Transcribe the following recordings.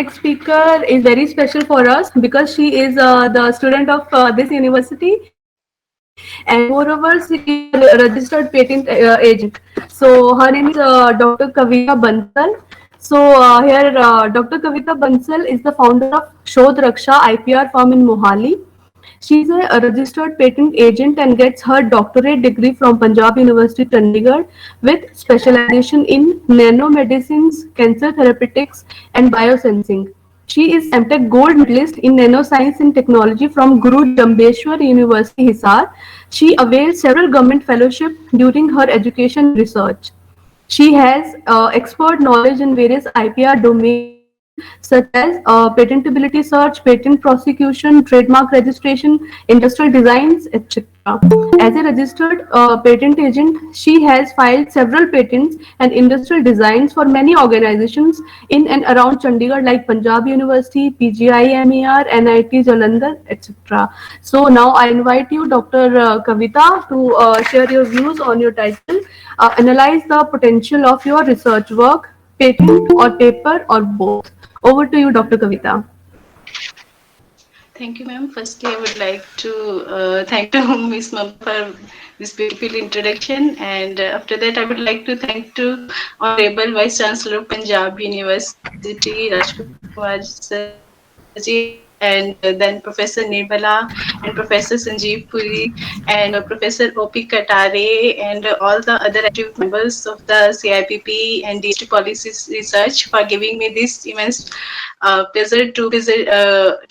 next speaker is very special for us because she is the student of this university, and moreover, she is a registered patent agent. So her name is Dr. Kavita Bansal. So here, Dr. Kavita Bansal is the founder of Shodh Raksha IPR firm in Mohali. She is a registered patent agent and gets her doctorate degree from Punjab University, Chandigarh, with specialization in nanomedicines, cancer therapeutics, and biosensing. She is MTech Gold Medalist in Nanoscience and Technology from Guru Jambeshwar University, Hisar. She availed several government fellowships during her education and research. She has expert knowledge in various IPR domains such as patentability search, patent prosecution, trademark registration, industrial designs, etc. As a registered patent agent, she has filed several patents and industrial designs for many organizations in and around Chandigarh like Punjab University, PGIMER, NIT Jalandhar, etc. So now I invite you, Dr. Kavita, to share your views on your title, analyze the potential of your research work, patent or paper or both. Over to you, Dr. Kavita. Thank you, ma'am. Firstly, I would like to thank to Ms. Mamta for this beautiful introduction, and after that, I would like to thank to Honorable Vice Chancellor of Punjab University, Rajkumar Sarji, and then Professor Nirbala and Professor Sanjeev Puri and Professor O.P. Katare and all the other active members of the CIPP and DHT Policies Research for giving me this immense pleasure to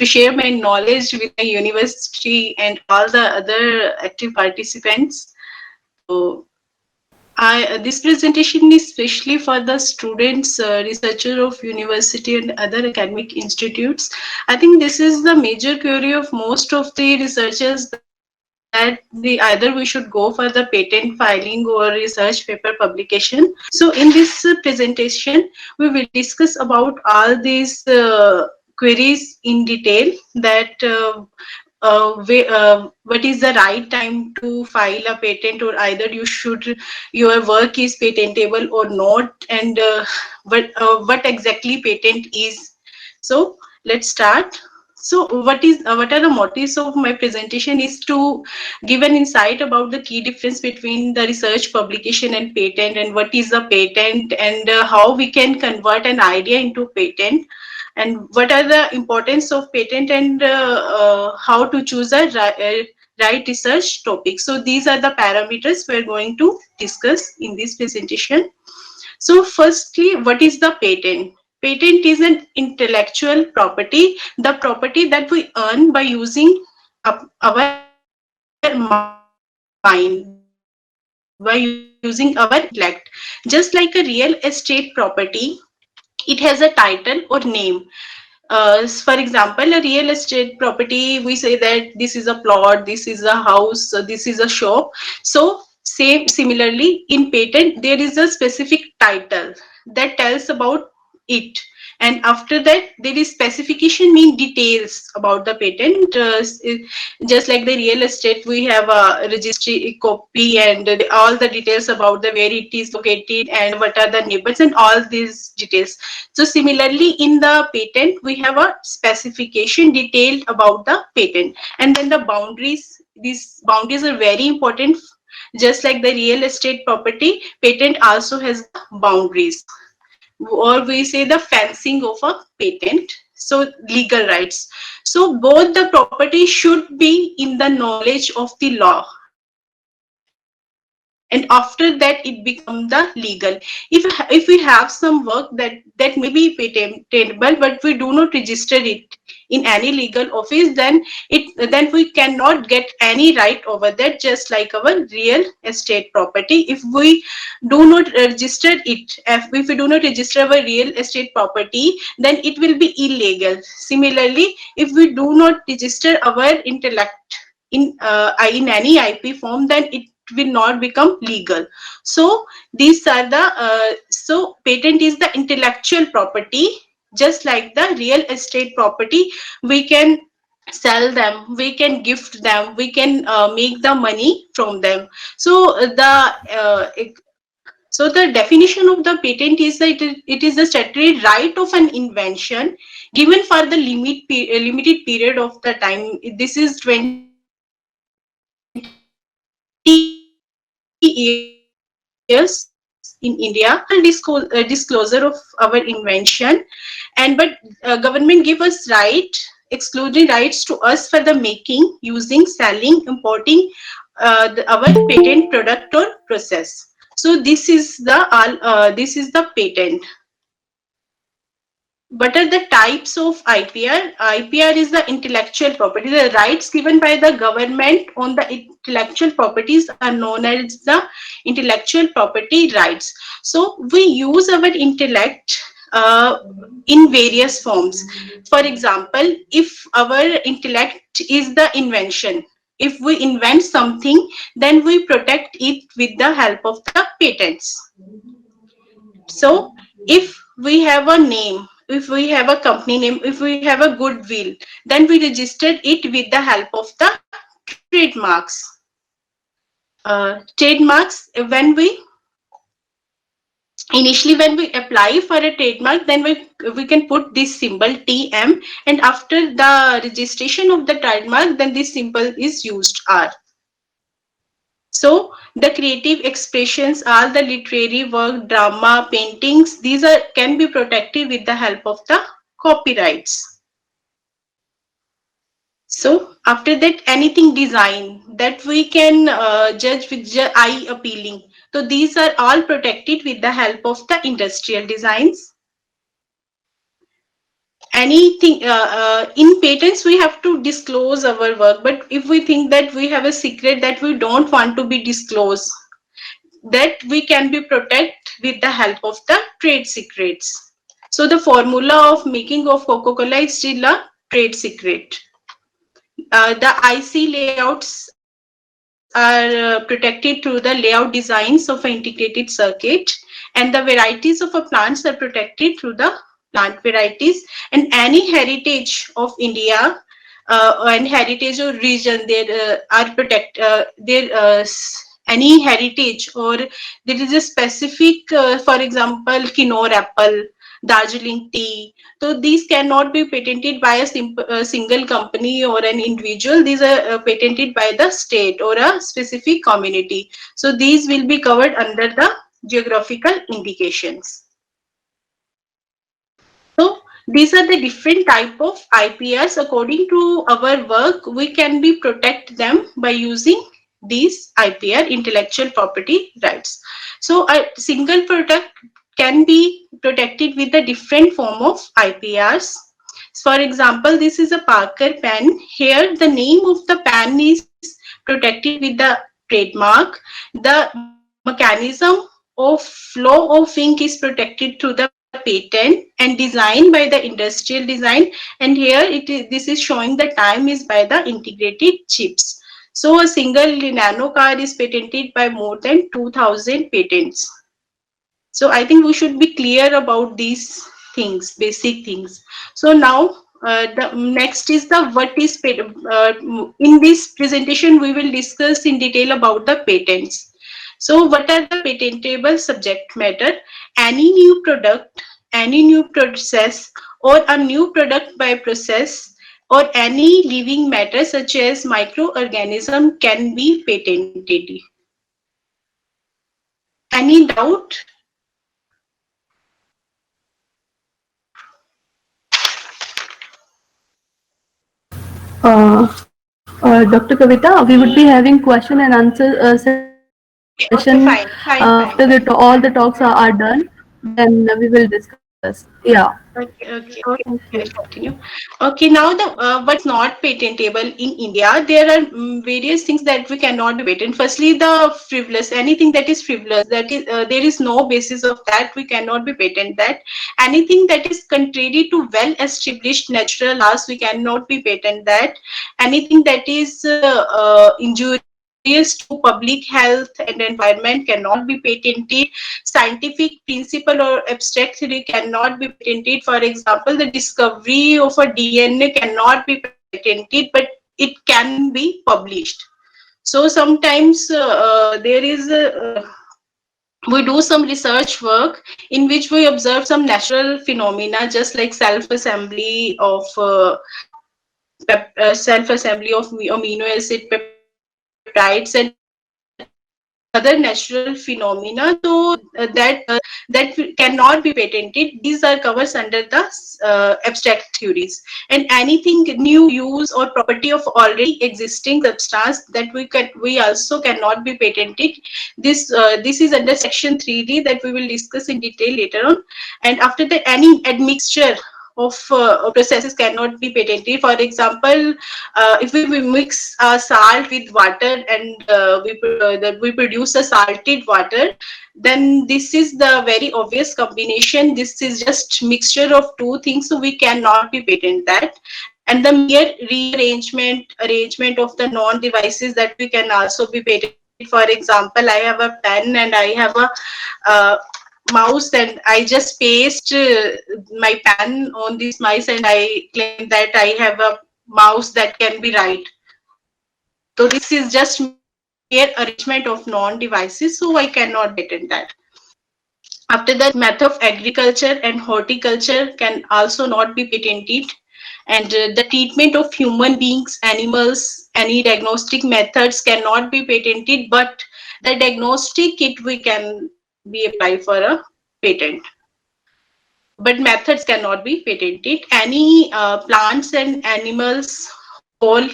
share my knowledge with my university and all the other active participants. So, this presentation is especially for the students, researchers of university and other academic institutes. I think this is the major query of most of the researchers that either we should go for the patent filing or research paper publication. So in this presentation, we will discuss about all these queries in detail that what is the right time to file a patent, or either your work is patentable or not, and what exactly patent is. So let's start. So what are the motives of my presentation is to give an insight about the key difference between the research publication and patent, and what is a patent, and how we can convert an idea into patent, and what are the importance of patent, and how to choose a right research topic. So these are the parameters we're going to discuss in this presentation. So firstly, what is the patent? Patent is an intellectual property, the property that we earn by using our mind, by using our intellect. Just like a real estate property, it has a title or name. For example, a real estate property, we say that this is a plot, this is a house, so this is a shop. So similarly, in patent, there is a specific title that tells about it. And after that, there is specification, mean details about the patent. Just like the real estate, we have a registry copy and all the details about the where it is located and what are the neighbors and all these details. So similarly, in the patent, we have a specification detailed about the patent, and then the boundaries. These boundaries are very important. Just like the real estate property, patent also has boundaries, or we say the fencing of a patent. So legal rights. So both the property should be in the knowledge of the law, and after that it become the legal. If we have some work that may be patentable, but we do not register it in any legal office, then we cannot get any right over that, just like our real estate property. If we do not register it, if we do not register our real estate property, then it will be illegal. Similarly, if we do not register our intellect in any IP form, then it will not become legal. So these are the so patent is the intellectual property. Just like the real estate property, we can sell them, we can gift them, we can make the money from them. So the definition of the patent is that it is the statutory right of an invention given for the limited period of the time. This is 20 years in India. Disclosure of our invention, and but government give us exclusive rights to us for the making, using, selling, importing our patent product or process. So this is the patent. What are the types of IPR? IPR is the intellectual property. The rights given by the government on the intellectual properties are known as the intellectual property rights. So we use our intellect in various forms. For example, if our intellect is the invention, if we invent something, then we protect it with the help of the patents. So if we have a name, if we have a company name, if we have a goodwill, then we registered it with the help of the trademarks. Trademarks, when we apply for a trademark, then we can put this symbol TM, and after the registration of the trademark, then this symbol is used R. So the creative expressions, all the literary work, drama, paintings, these are can be protected with the help of the copyrights. So after that, anything design that we can judge with eye appealing. So these are all protected with the help of the industrial designs. Anything in patents, we have to disclose our work, but if we think that we have a secret that we don't want to be disclosed, that we can be protected with the help of the trade secrets. So the formula of making of Coca-Cola is still a trade secret. The IC layouts are protected through the layout designs of an integrated circuit, and the varieties of plants are protected through the plant varieties, and any heritage of India and heritage or region, there are any heritage, or there is a specific, for example, Kinnaur apple, Darjeeling tea. So these cannot be patented by a single company or an individual. These are patented by the state or a specific community. So these will be covered under the geographical indications. So these are the different type of IPRs. According to our work, we can be protect them by using these IPR, intellectual property rights. So a single product can be protected with a different form of IPRs. For example, this is a Parker pen. Here the name of the pen is protected with the trademark. The mechanism of flow of ink is protected through the patent and designed by the industrial design. And here this is showing the time is by the integrated chips. So a single nano card is patented by more than 2000 patents. So I think we should be clear about these things, basic things. So now the next is the what is patent. In this presentation, we will discuss in detail about the patents. So what are the patentable subject matter? Any new product, any new process, or a new product by process, or any living matter such as microorganism can be patented. Any doubt? Dr. Kavita, we would be having question and answer session Okay, fine, after fine, fine, all fine. the talks are done. Then we will discuss. Yeah. Okay, let's continue. Okay, now the what is not patentable in India? There are various things that we cannot be patent. Firstly, the frivolous, anything that is frivolous, that is there is no basis of that, we cannot be patent that. Anything that is contrary to well-established natural laws, we cannot be patent that. Anything that is injurious to public health and environment cannot be patented. Scientific principle or abstract theory cannot be patented. For example, the discovery of a DNA cannot be patented, but it can be published. So sometimes there is we do some research work in which we observe some natural phenomena, just like self-assembly of amino acid peptides and other natural phenomena. So that cannot be patented. These are covers under the abstract theories. And anything new, use, or property of already existing substance that we also cannot be patented. This is under section 3D that we will discuss in detail later on. And after that, any admixture of processes cannot be patented. For example, if we mix salt with water and we produce a salted water, then this is the very obvious combination. This is just mixture of two things, so we cannot be patent that. And the mere arrangement of the non devices, that we can also be patented. For example, I have a pen and I have a uh, mouse, and I just paste my pen on this mouse and I claim that I have a mouse that can be right. So this is just mere arrangement of non-devices, so I cannot patent that. After that, method of agriculture and horticulture can also not be patented. And the treatment of human beings, animals, any diagnostic methods cannot be patented, but the diagnostic kit we can be apply for a patent. But methods cannot be patented. Any plants and animals whole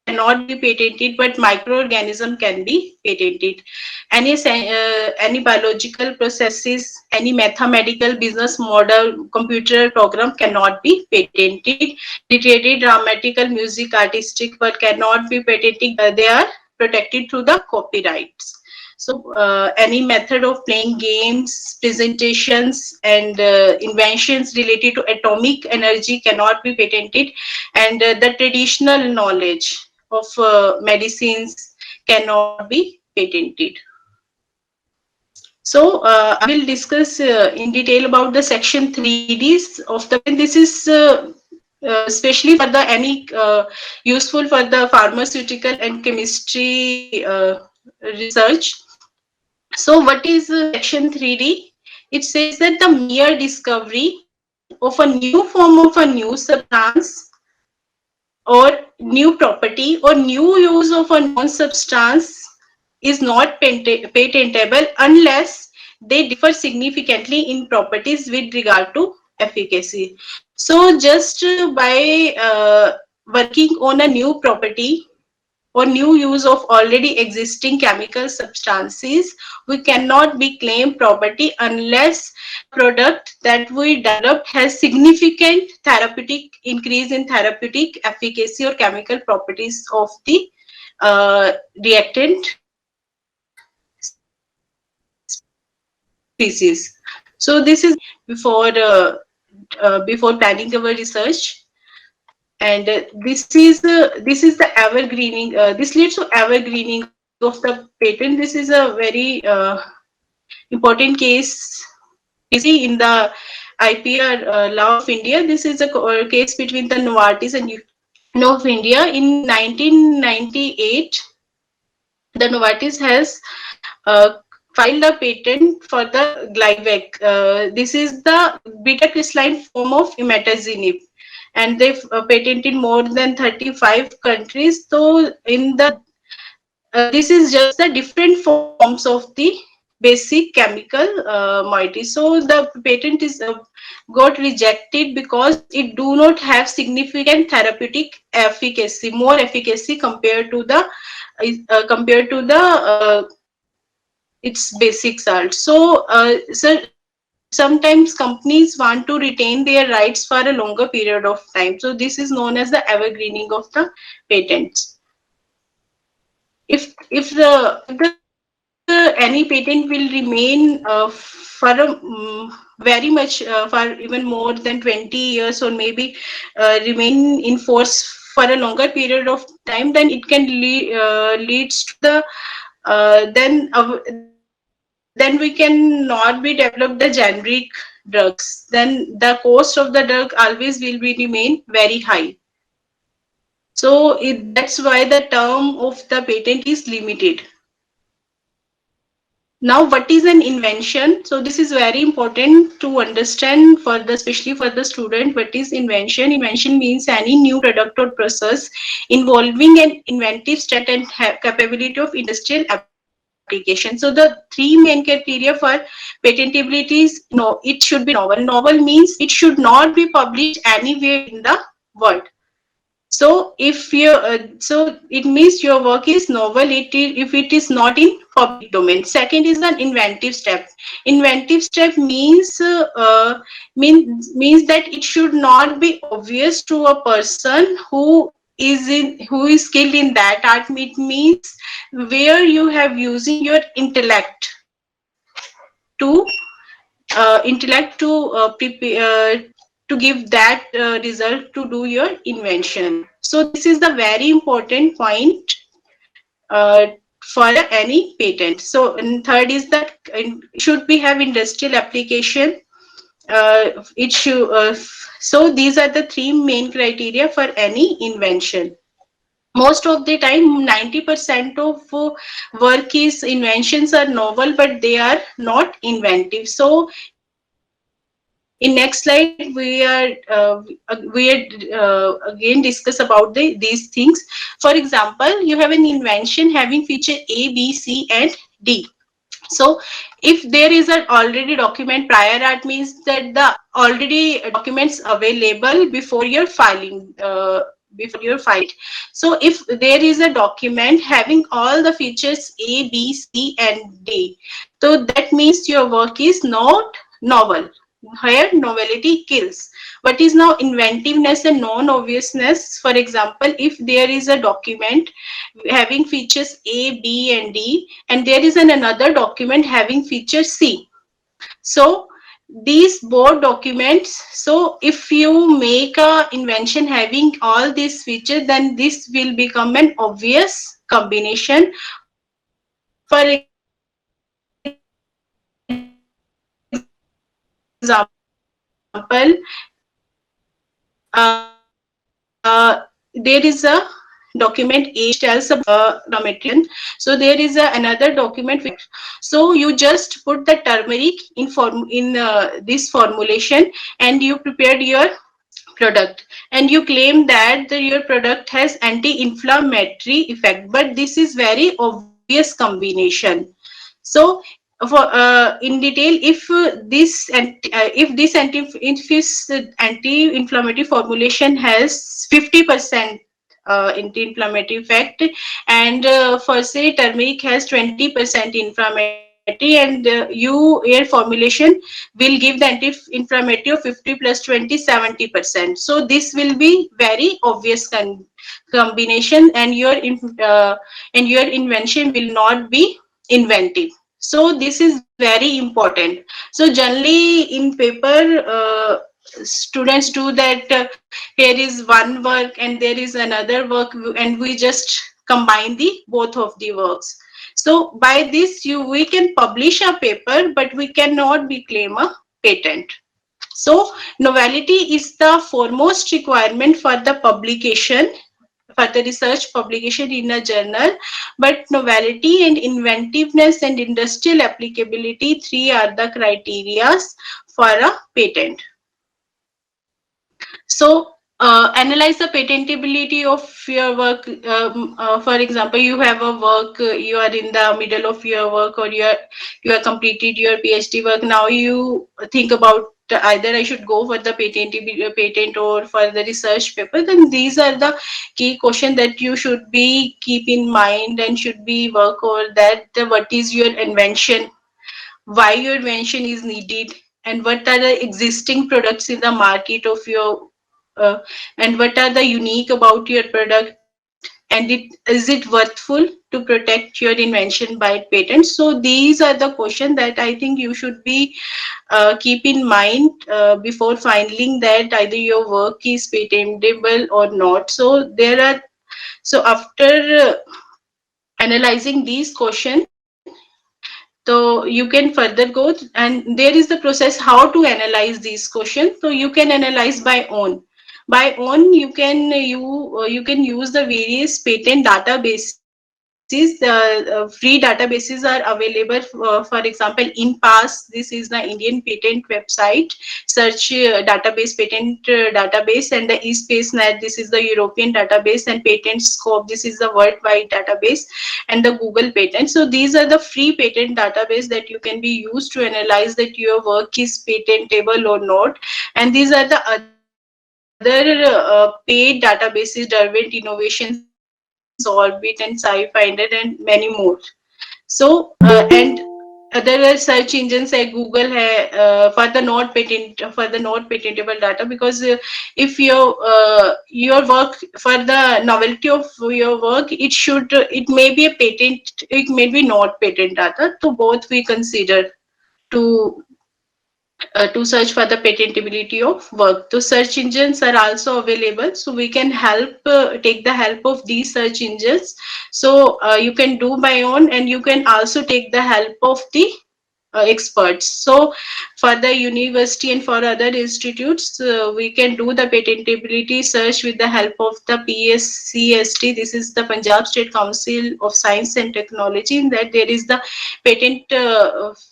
cannot be patented, but microorganism can be patented. Any biological processes, any mathematical business model, computer program cannot be patented. Literary, dramatical, music, artistic work cannot be patented. They are protected through the copyrights. So any method of playing games, presentations, and inventions related to atomic energy cannot be patented. And the traditional knowledge of medicines cannot be patented. So I will discuss in detail about the section 3Ds of the patent. This is especially for the any useful for the pharmaceutical and chemistry research. So what is section 3D? It says that the mere discovery of a new form of a new substance or new property or new use of a known substance is not patentable unless they differ significantly in properties with regard to efficacy. So just by working on a new property or new use of already existing chemical substances, we cannot be claimed property unless product that we developed has significant therapeutic increase in therapeutic efficacy or chemical properties of the reactant species. So this is before planning our research. And this is the evergreening. This leads to evergreening of the patent. This is a very important case we see in the IPR law of India. This is a case between the Novartis and UNO of India in 1998. The Novartis has uh, filed a patent for the Glivec. This is the beta crystalline form of imatinib, and they've patented more than 35 countries. So in the this is just the different forms of the basic chemical moiety. So the patent is got rejected because it do not have significant therapeutic efficacy, more efficacy compared to the its basic salt. So sometimes companies want to retain their rights for a longer period of time. So this is known as the evergreening of the patents. If any patent will remain very much for even more than 20 years, or maybe remain in force for a longer period of time, then it can leads to the then we can not be develop the generic drugs. Then the cost of the drug always will be remain very high. So that's why the term of the patent is limited. Now, what is an invention? So this is very important to understand for the, especially for the student, what is invention? Invention means any new product or process involving an inventive state and capability of industrial application. So the three main criteria for patentability is, no, it should be novel. Novel means it should not be published anywhere in the world. So if you so it means your work is novel if it is not in public domain. Second is an inventive step. Inventive step means that it should not be obvious to a person who is skilled in that art. It means where you have using your to to give that result to do your invention. So this is the very important point uh, for any patent. So and third is that it should be have industrial application. It should so these are the three main criteria for any invention. Most of the time 90% of work is inventions are novel, but they are not inventive. So in next slide we again discuss about these things. For example, you have an invention having feature A, B, C and D. So if there is an already document, prior art means that the already documents available before your filing, before your file. So if there is a document having all the features A, B, C and D, so that means your work is not novel. Here novelty kills. What is now inventiveness and non-obviousness? For example, if there is a document having features A, B and D, and there is another document having feature C. So these both documents, so if you make a invention having all these features, then this will become an obvious combination. For example, there is a document A which tells about material. So there is another document which, so you just put the turmeric in this formulation and you prepared your product and you claim that your product has anti-inflammatory effect, but this is very obvious combination. So for in detail, if this anti-inflammatory formulation has 50% anti-inflammatory effect, and for say turmeric has 20% inflammatory, and your formulation will give the anti-inflammatory of 50 plus 20 70%. So this will be very obvious combination, and your invention will not be inventive. So this is very important. So generally in paper students do that, here is one work and there is another work, and we just combine the both of the works. So by this we can publish a paper, but we cannot be claim a patent. So novelty is the foremost requirement for the publication, for the research publication in a journal. But novelty and inventiveness and industrial applicability, three are the criteria for a patent. So analyze the patentability of your work. For example, you have a work, you are in the middle of your work, or you have completed your PhD work. Now you think about either I should go for the patent or for the research paper. Then these are the key questions that you should be keep in mind and should be work over that. What is your invention? Why your invention is needed? And what are the existing products in the market of your uh, and what are the unique about your product, and is it worthful to protect your invention by patent? So these are the questions that I think you should be keep in mind before filing that either your work is patentable or not. So there are, so after analyzing these questions, so you can further go, and there is the process how to analyze these questions. So you can analyze by own. By own, you can use the various patent databases free databases are available. For example, in past, this is the Indian patent website search database, patent database, and the eSpaceNet, this is the European database, and Patent Scope, this is the worldwide database, and the Google patent. So these are the free patent database that you can be used to analyze that your work is patentable or not. And these are the other paid databases, Derwent Innovations, Orbit, and SciFinder, and many more. So and other search engines like Google hai for the not patentable data, because if your work, for the novelty of your work, it may be a patent, it may be not patent data, so both we consider to to search for the patentability of work. So search engines are also available, so we can take the help of these search engines. So you can do by own, and you can also take the help of the experts. So for the university and for other institutes, we can do the patentability search with the help of the PSCST. This is the Punjab State Council of Science and Technology. In that there is the patent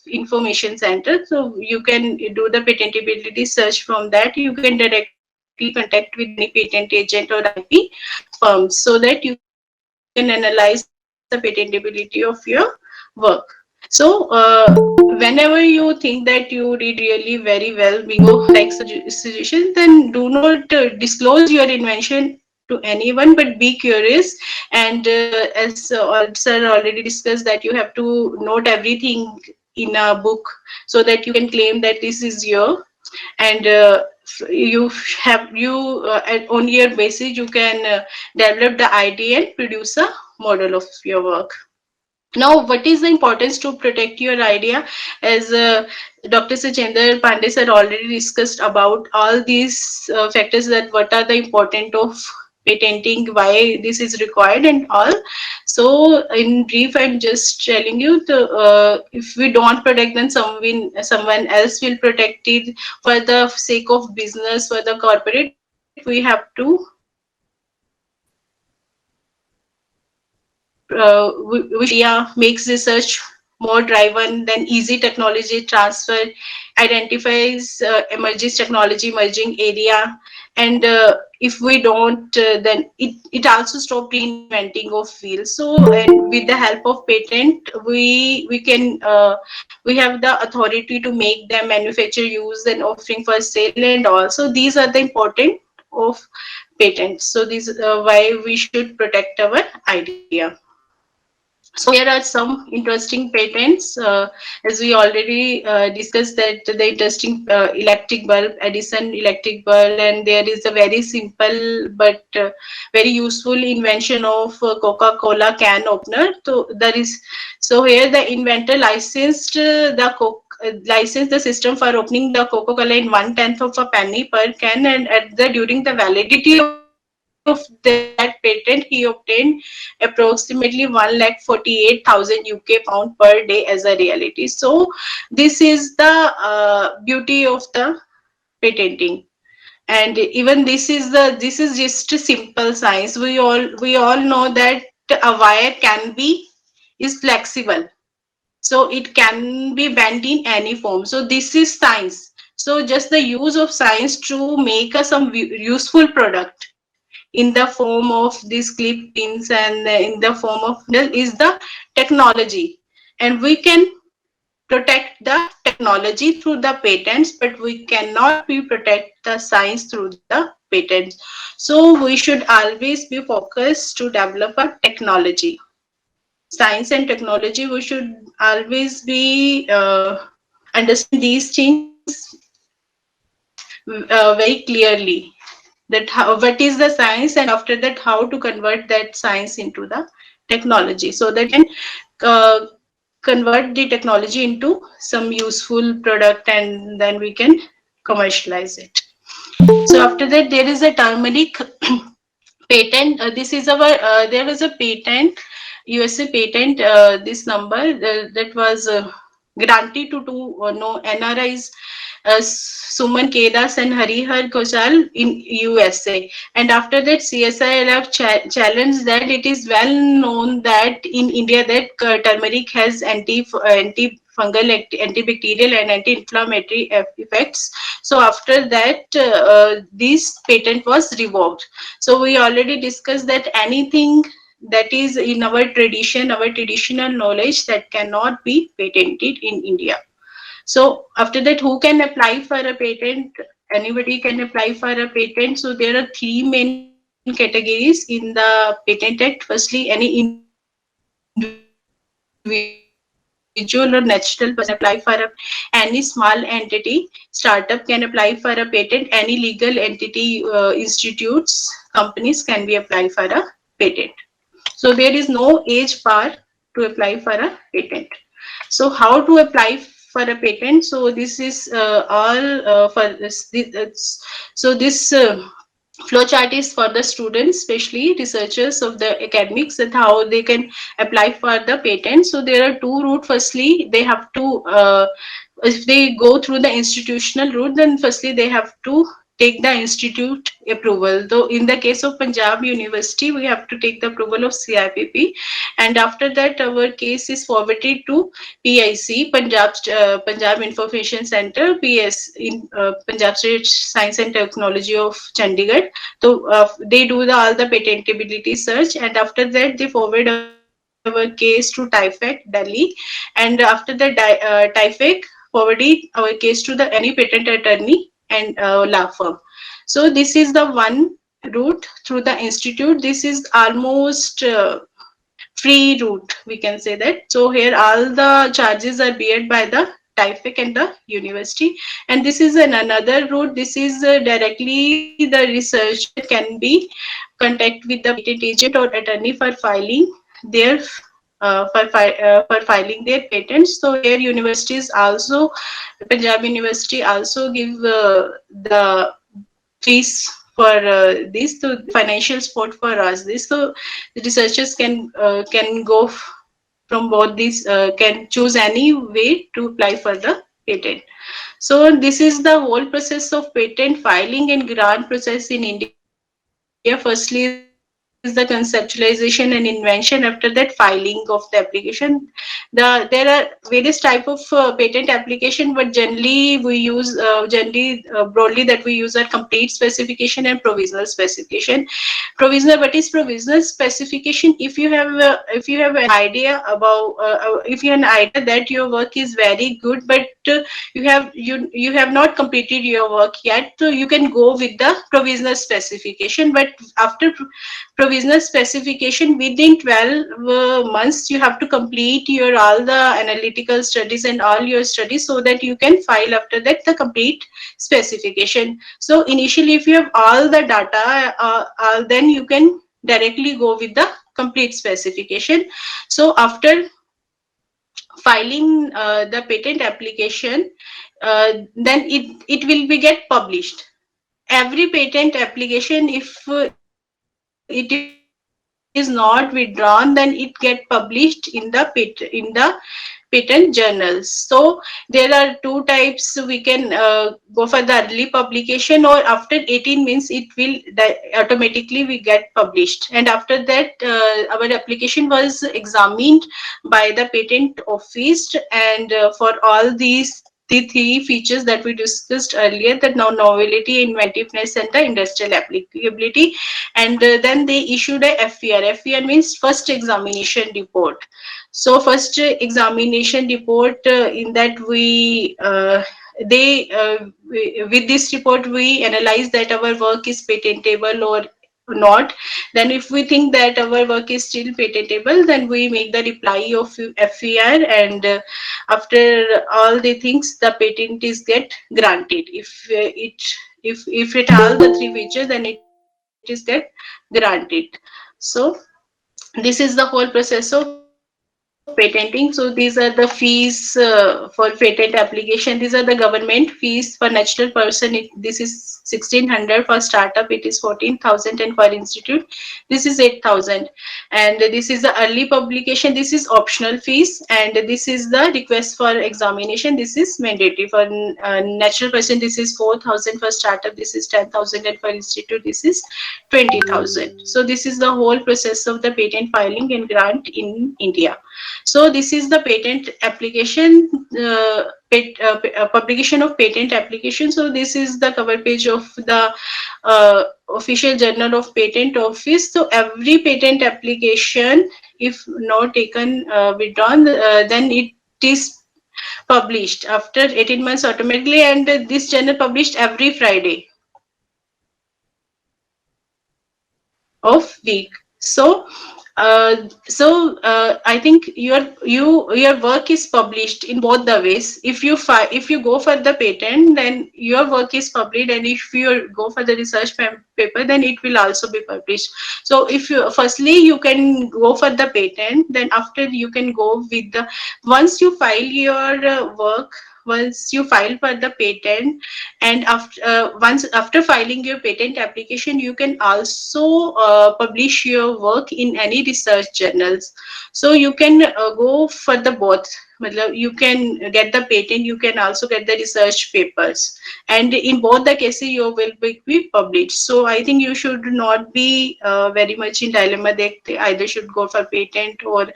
information center. So you can do the patentability search from that. You can directly contact with any patent agent or IP firms, so that you can analyze the patentability of your work. So whenever you think that you did really very well, bingo, like suggestion, then do not disclose your invention to anyone, but be curious. And as sir already discussed, that you have to note everything in a book, so that you can claim that this is your, and you have you on your basis you can develop the idea and produce a model of your work. Now, what is the importance to protect your idea? As Dr. Sachender Pandey sir already discussed about all these factors, that what are the important of patenting, why this is required, and all. So, in brief, I'm just telling you, if we don't protect, then someone else will protect it. For the sake of business, for the corporate, we have to makes research more driven, then easy technology transfer, identifies emerging technology, emerging area, and if we don't, then it also stop reinventing of fields. So and with the help of patent, we have the authority to make them, manufacture, use, and offering for sale, and also these are the important of patents. So these why we should protect our idea. So here are some interesting patents. As we already discussed, that the interesting electric bulb, Edison electric bulb, and there is a very simple but very useful invention of Coca-Cola can opener. So there is, so here the inventor licensed licensed the system for opening the Coca-Cola in 1/10 of a penny per can, and at the during the validity of that patent, he obtained approximately 1,48,000 UK pound per day as a reality. So this is the beauty of the patenting. And even this is just a simple science. We all know that a wire can be is flexible, so it can be bent in any form. So this is science. So just the use of science to make us some useful product in the form of these clip pins, and in the form of is the technology. And we can protect the technology through the patents, but we cannot be protect the science through the patents. So we should always be focused to develop a technology, science and technology. We should always be understand these things very clearly, that what is the science, and after that how to convert that science into the technology, so that can uh, convert the technology into some useful product, and then we can commercialize it. So after that, there is a turmeric patent. This is our there was a patent, USA patent, this number that was granted to no NRIs Suman Kedas and Harihar Ghoshal in USA. And after that, CSIRF challenged that it is well known that in India that turmeric has antifungal, antibacterial, and anti-inflammatory effects. So after that, this patent was revoked. So we already discussed that anything that is in our tradition, our traditional knowledge, that cannot be patented in India. So after that, who can apply for a patent? Anybody can apply for a patent. So there are three main categories in the Patent Act. Firstly, any individual or natural person can apply for a, any small entity, startup can apply for a patent, any legal entity, institutes, companies can be applied for a patent. So there is no age bar to apply for a patent. So how to apply for a patent? So this is all for this. Flow chart is for the students, especially researchers of the academics, and how they can apply for the patent. So there are two routes. Firstly, they have to if they go through the institutional route, then firstly they have to take the institute approval. Though in the case of Punjab University, we have to take the approval of CIPP, and after that our case is forwarded to PIC, Punjab Information Center, PS in Punjab State Science and Technology of Chandigarh. So they do all the patentability search, and after that they forward our case to TIFAC Delhi, and after that TIFAC forwarded our case to the any patent attorney and law firm. So this is the one route through the institute. This is almost free route, we can say that. So here all the charges are beared by the TIFAC and the university. And this is another route. This is directly the researcher can be contact with the patent agent or attorney for filing their for filing their patents. So here universities also, Punjab University also give the fees for this, so financial support for us. This, so the researchers can go from both these, can choose any way to apply for the patent. So this is the whole process of patent filing and grant process in India. Firstly is the conceptualization and invention. After that, filing of the application. There are various type of patent application, but generally we use broadly that we use a complete specification and provisional specification. Provisional, what is provisional specification? If you have an idea about if you have an idea that your work is very good, but you have not completed your work yet, so you can go with the provisional specification. But after provisional specification, within 12 months you have to complete your all the analytical studies and all your studies, so that you can file after that the complete specification. So initially, if you have all the data, then you can directly go with the complete specification. So after filing the patent application, then it will be get published. Every patent application, if it is not withdrawn, then it get published in the patent journals. So there are two types. We can go for the early publication, or after 18 means it will automatically we get published. And after that, our application was examined by the patent office, and for all the three features that we discussed earlier, the novelty, inventiveness, and the industrial applicability. And then they issued a FER. FER means first examination report. So first examination report, in that with this report we analyze that our work is patentable or not. Then if we think that our work is still patentable, then we make the reply of FER, and after all the things, the patent is get granted. If it all the three features, then it is get granted. So this is the whole process of patenting. So these are the fees for patent application. These are the government fees for natural person. This is 1600 for startup. It is 14,000, and for institute this is 8,000. And this is the early publication, this is optional fees, and this is the request for examination, this is mandatory. For natural person this is 4,000, for startup this is 10,000, and for institute this is 20,000. So this is the whole process of the patent filing and grant in India. So this is the patent application, publication of patent application. So this is the cover page of the official journal of patent office. So every patent application, if not taken withdrawn, then it is published after 18 months automatically, and this journal published every Friday of week. So I think your work is published in both the ways. If you go for the patent, then your work is published, and if you go for the research paper, then it will also be published. So if you firstly you can go for the patent, then after you can go with the, once you file your work, once you file for the patent, and after filing your patent application, you can also publish your work in any research journals. So you can go for the both. You can get the patent, you can also get the research papers, and in both the cases you will be published. So I think you should not be very much in dilemma that they either should go for patent or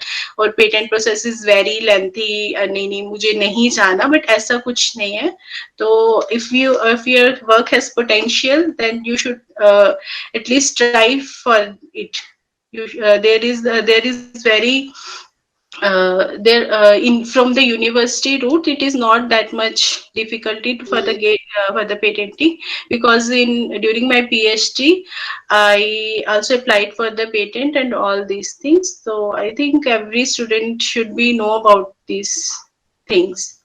patent process is very lengthy, नहीं मुझे नहीं जाना, but ऐसा कुछ नहीं है. So if your work has potential, then you should at least strive for it. There is very there in from the university route, it is not that much difficulty for the for the patenting, because in during my PhD I also applied for the patent and all these things. So I think every student should be know about these things.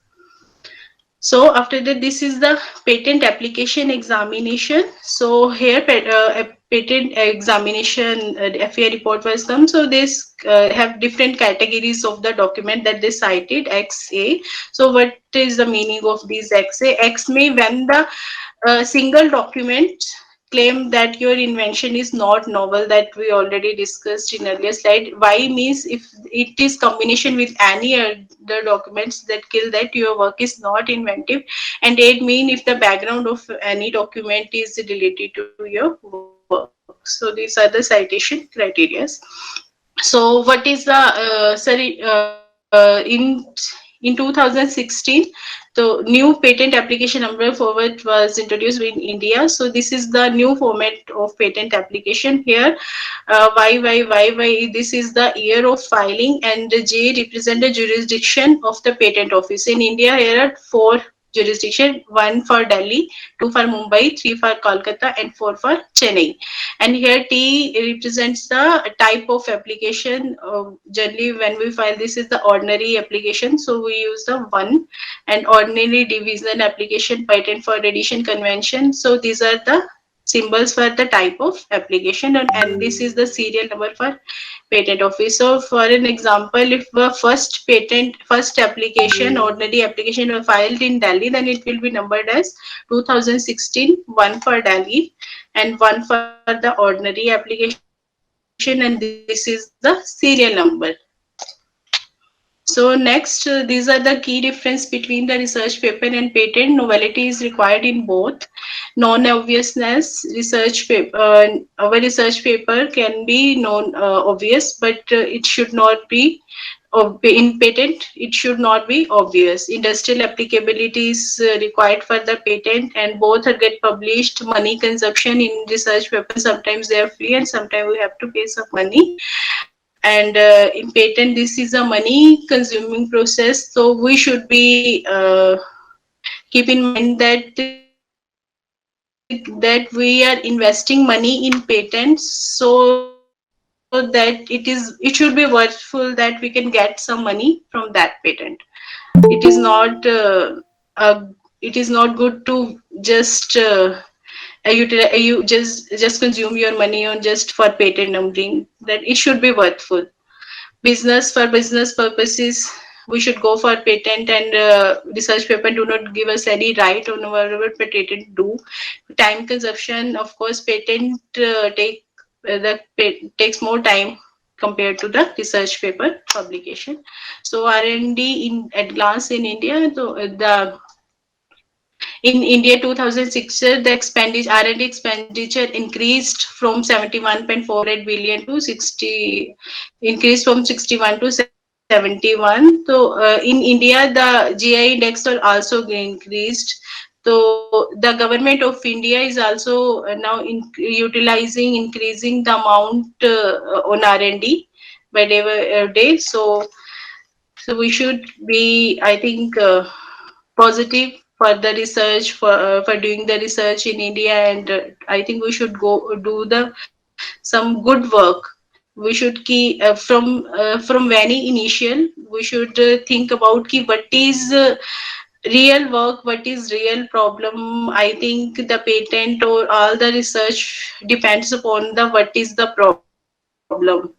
So after that, this is the patent application examination. So here a patent examination FAI report was come. So this have different categories of the document that they cited, XA. So what is the meaning of these XA? X may when the single document claim that your invention is not novel, that we already discussed in earlier slide. Y means if it is combination with any other documents that kill that your work is not inventive, and it mean if the background of any document is related to your work. So these are the citation criteria. So what is the in 2016, the new patent application number format was introduced in India. So this is the new format of patent application here. This is the year of filing, and the J represent the jurisdiction of the patent office. In India, here are 4 jurisdiction: 1 for Delhi, 2 for Mumbai, 3 for Kolkata, and 4 for Chennai. And here T represents the type of application. Generally, when we file, this is the ordinary application, so we use the 1, and ordinary division application, patent for edition, convention. So these are the symbols for the type of application, and this is the serial number for patent office. So for an example, if the first application, ordinary application were filed in Delhi, then it will be numbered as 2016, 1 for Delhi and 1 for the ordinary application, and this is the serial number. So next, these are the key difference between the research paper and patent. Novelty is required in both. Non-obviousness, research paper, our research paper can be non-obvious, but it should not be in patent. It should not be obvious. Industrial applicability is required for the patent, and both are get published. Money consumption in research paper, sometimes they are free and sometimes we have to pay some money. And in patent, this is a money consuming process, so we should be keep in mind that we are investing money in patents, so that it should be worthful, that we can get some money from that patent. It is not it is not good to just you just consume your money on just for patent numbering. That it should be worthful. Business, for business purposes, we should go for patent, and research paper do not give us any right on whatever patent do. Time consumption, of course, patent takes more time compared to the research paper publication. So R&D in at glance in India, the in India 2006, the expenditure R&D expenditure increased from 71.48 billion to 60, increased from 61 to 71. So in India, the GI index will also increased. So the government of India is also now utilizing, increasing the amount on R&D by day. So we should be, I think, positive for the research, for doing the research in India, and I think we should go do the some good work. We should keep from very initial. We should think about ki what is real work, what is real problem. I think the patent or all the research depends upon the what is the problem.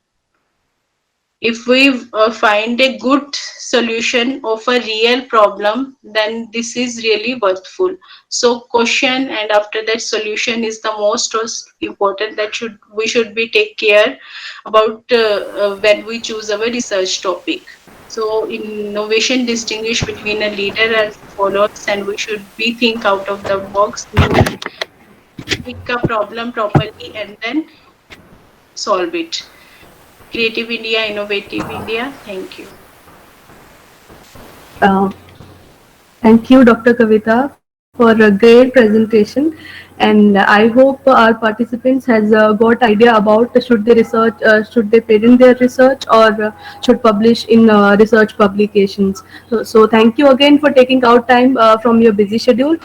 If we find a good solution of a real problem, then this is really worthful. So question and after that solution is the most important, that we should be take care about when we choose our research topic. So innovation distinguish between a leader and followers, and we should be think out of the box to pick a problem properly and then solve it. Creative India, Innovative India. Thank you. Uh, Thank you, Dr. Kavita, for a great presentation. And I hope our participants has got idea about should they research, should they patent their research, or should publish in research publications. So thank you again for taking out time from your busy schedule.